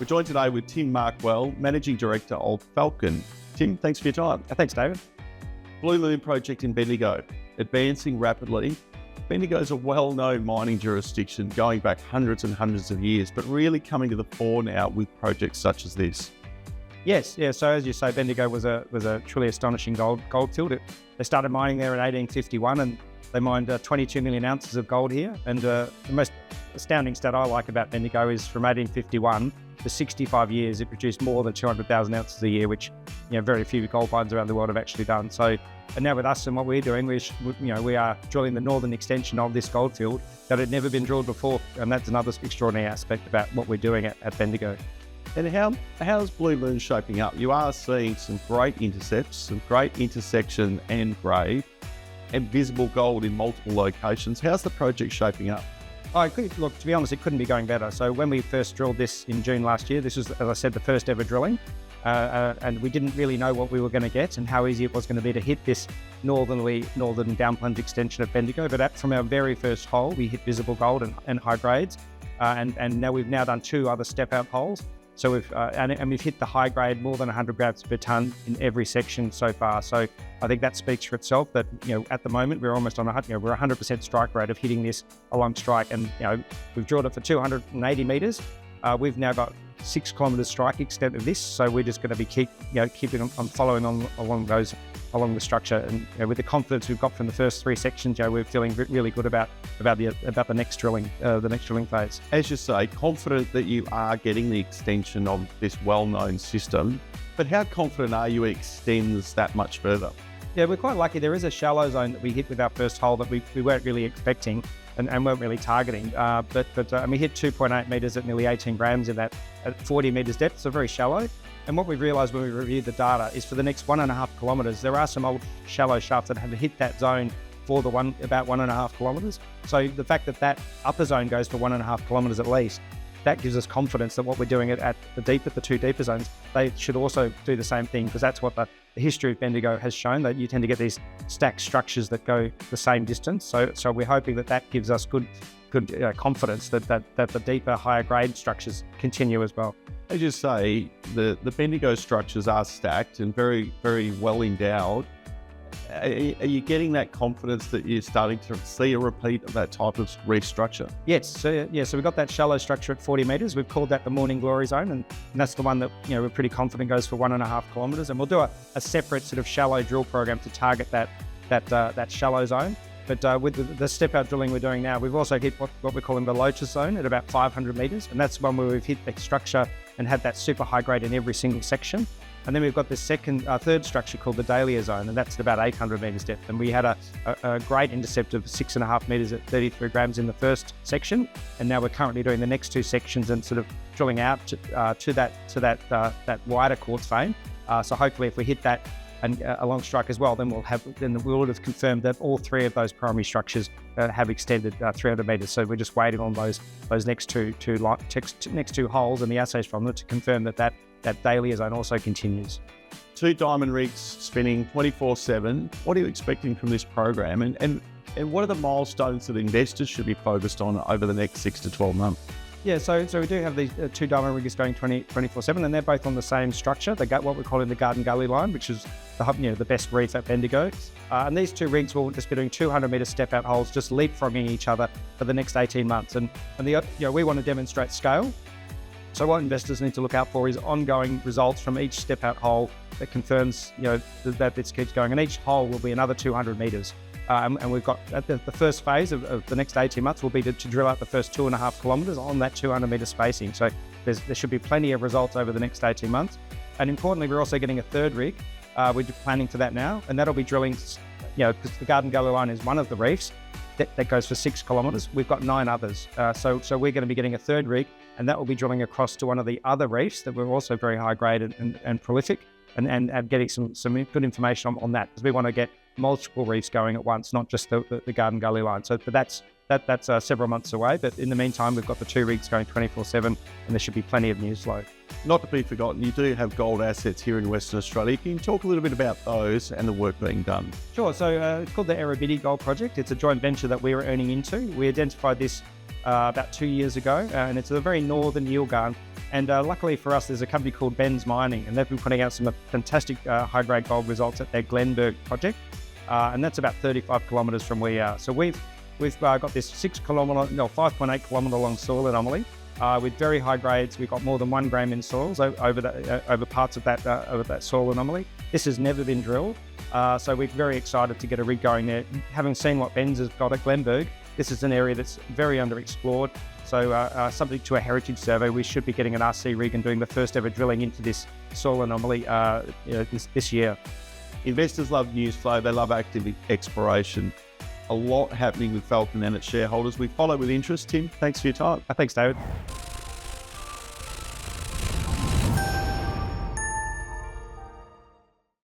joined today with Tim Markwell, Managing Director of Falcon. Tim, thanks for your time. Thanks, David. Blue Moon project in Bendigo, advancing rapidly. Bendigo is a well-known mining jurisdiction going back hundreds and hundreds of years, but really coming to the fore now with projects such as this. Yes. So as you say, Bendigo was a truly astonishing gold field. They started mining there in 1851, and they mined 22 million ounces of gold here. And the most astounding stat I like about Bendigo is from 1851 to 65 years, it produced more than 200,000 ounces a year, which very few gold mines around the world have actually done. So, and now with us and what we're doing, we are drilling the northern extension of this gold field that had never been drilled before, and that's another extraordinary aspect about what we're doing at Bendigo. And how's Blue Moon shaping up? You are seeing some great intercepts, some great intersection and grade, and visible gold in multiple locations. How's the project shaping up? Look, to be honest, it couldn't be going better. So when we first drilled this in June last year, this was, as I said, the first ever drilling. And we didn't really know what we were going to get and how easy it was going to be to hit this northern down plunge extension of Bendigo. But from our very first hole, we hit visible gold and high grades. And now we've done two other step out holes. So we've hit the high grade more than 100 grams per ton in every section so far. So I think that speaks for itself. That at the moment we're almost on we're 100% strike rate of hitting this along strike, and we've drilled it for 280 meters. We've now got 6 kilometers strike extent of this. So we're just going to be keeping on following along the structure, and with the confidence we've got from the first 3 sections, we're feeling really good about the next drilling phase. As you say, confident that you are getting the extension of this well-known system, but how confident are you it extends that much further? Yeah, we're quite lucky. There is a shallow zone that we hit with our first hole that we weren't really expecting and weren't really targeting, but we hit 2.8 meters at nearly 18 grams in that at 40 meters depth, so very shallow. And what we've realised when we reviewed the data is for the next 1.5 kilometres, there are some old shallow shafts that have hit that zone for about 1.5 kilometres. So the fact that upper zone goes for 1.5 kilometres at least, that gives us confidence that what we're doing at the 2 deeper zones, they should also do the same thing, because that's what the history of Bendigo has shown, that you tend to get these stacked structures that go the same distance. So we're hoping that gives us good confidence that the deeper, higher grade structures continue as well. As you say, the Bendigo structures are stacked and very, very well endowed. Are you getting that confidence that you're starting to see a repeat of that type of reef structure? Yes. So we've got that shallow structure at 40 metres. We've called that the Morning Glory Zone, and that's the one that we're pretty confident goes for 1.5 kilometres. And we'll do a separate sort of shallow drill program to target that shallow zone. But with the step-out drilling we're doing now, we've also hit what we're calling the Lotus Zone at about 500 metres, and that's one where we've hit the structure and had that super high grade in every single section. And then we've got this third structure called the Dahlia Zone, and that's at about 800 metres depth. And we had a great intercept of 6.5 metres at 33 grams in the first section, and now we're currently doing the next 2 sections and sort of drilling out to that wider quartz vein. So hopefully, if we hit that and along strike as well, then we would have confirmed that all 3 of those primary structures have extended 300 metres. So we're just waiting on those next two holes and the assays from them to confirm that Dahlia Zone also continues. 2 diamond rigs spinning 24/7. What are you expecting from this program, and what are the milestones that investors should be focused on over the next 6 to 12 months? Yeah, so we do have these 2 diamond riggers going 24/7, and they're both on the same structure. They got what we call in the Garden Gully line, which is the best reef at Bendigo. And these 2 rigs will just be doing 200 metre step out holes, just leapfrogging each other for the next 18 months. And we want to demonstrate scale. So what investors need to look out for is ongoing results from each step out hole that confirms that this keeps going. And each hole will be another 200 metres. And we've got the first phase of the next 18 months will be to drill out the first 2.5 kilometres on that 200 metre spacing. So there should be plenty of results over the next 18 months. And importantly, we're also getting a 3rd rig. We're planning for that now, and that'll be drilling, because the Garden Gully line is one of the reefs that goes for 6 kilometres. We've got 9 others. So we're going to be getting a 3rd rig, and that will be drilling across to one of the other reefs that were also very high grade and prolific, and getting some good information on that, because we want to get multiple reefs going at once, not just the Garden Gully line. So that's several months away, but in the meantime, we've got the 2 rigs going 24/7, and there should be plenty of news flow. Not to be forgotten, you do have gold assets here in Western Australia. Can you talk a little bit about those and the work being done? Sure. So it's called the Errabiddy Gold Project. It's a joint venture that we were earning into. We identified this about 2 years ago, and it's a very northern Yilgarn And luckily for us, there's a company called Ben's Mining, and they've been putting out some fantastic high-grade gold results at their Glenberg project, and that's about 35 kilometres from where we are. So we've got this 5.8 kilometre long soil anomaly with very high grades. We've got more than 1 gram in soils over parts of that soil anomaly. This has never been drilled, so we're very excited to get a rig going there. Having seen what Ben's has got at Glenberg, this is an area that's very underexplored. So subject to a heritage survey, we should be getting an RC rig and doing the first ever drilling into this soil anomaly this year. Investors love news flow. They love active exploration. A lot happening with Falcon and its shareholders. We follow with interest. Tim, thanks for your time. Thanks, David.